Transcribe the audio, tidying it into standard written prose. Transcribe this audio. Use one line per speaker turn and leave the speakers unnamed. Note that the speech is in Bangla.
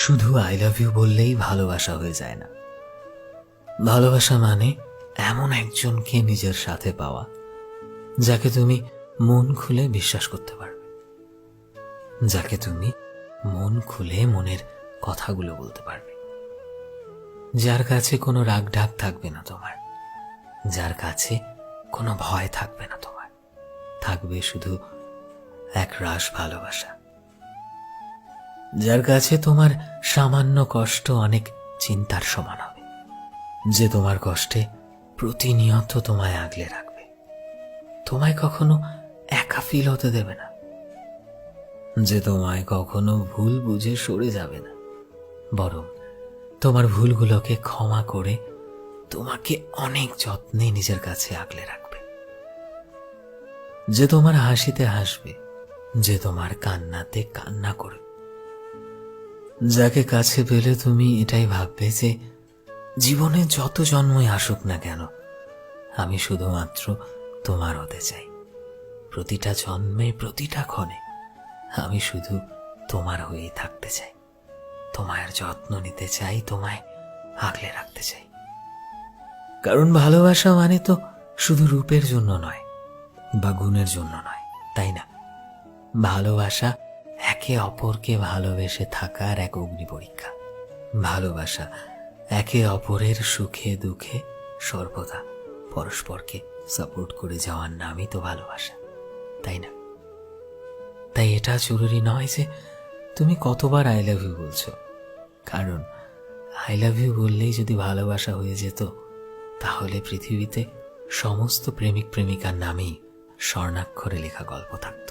শুধু আই লাভ ইউ বললেই ভালোবাসা হয়ে যায় না। ভালোবাসা মানে এমন একজনকে নিজের সাথে পাওয়া যাকে তুমি মন খুলে বিশ্বাস করতে পারবে, যাকে তুমি মন খুলে মনের কথাগুলো বলতে পারবে, যার কাছে কোনো রাগ ঢাক থাকবে না তোমার, যার কাছে কোনো ভয় থাকবে না তোমার, থাকবে শুধু এক রাস ভালোবাসা, যার কাছে তোমার সামান্য কষ্ট অনেক চিন্তার সমান হবে, যে তোমার কষ্টে প্রতিনিয়ত তোমায় আগলে রাখবে, তোমায় কখনো একা ফিল হতে দেবে না, যে তোমায় কখনো ভুল বুঝে সরে যাবে না, বরং তোমার ভুলগুলোকে ক্ষমা করে তোমাকে অনেক যত্নে নিজের কাছে আগলে রাখবে, যে তোমার হাসিতে হাসবে, যে তোমার কান্নাতে কান্না করবে, যাকে কাছে পেলে তুমি এটাই ভাববে যে জীবনে যত জন্মই আসুক না কেন আমি শুধুমাত্র তোমার হতে চাই, প্রতিটা জন্মে প্রতিটা ক্ষণে আমি শুধু তোমার হয়েই থাকতে চাই, তোমার যত্ন নিতে চাই, তোমায় আগলে রাখতে চাই। কারণ ভালোবাসা মানে তো শুধু রূপের জন্য নয় বা গুণের জন্য নয়, তাই না? ভালোবাসা একে অপরকে ভালোবেসে থাকার এক অগ্নি পরীক্ষা। ভালোবাসা একে অপরের সুখে দুঃখে সর্বদা পরস্পরকে সাপোর্ট করে যাওয়ার নামই তো ভালোবাসা, তাই না? তাই এটা জরুরি নয় যে তুমি কতবার আই লাভ ইউ বলছো, কারণ আই লাভ ইউ বললেই যদি ভালোবাসা হয়ে যেত তাহলে পৃথিবীতে সমস্ত প্রেমিক প্রেমিকার নামেই স্বর্ণাক্ষরে লেখা গল্প থাকত।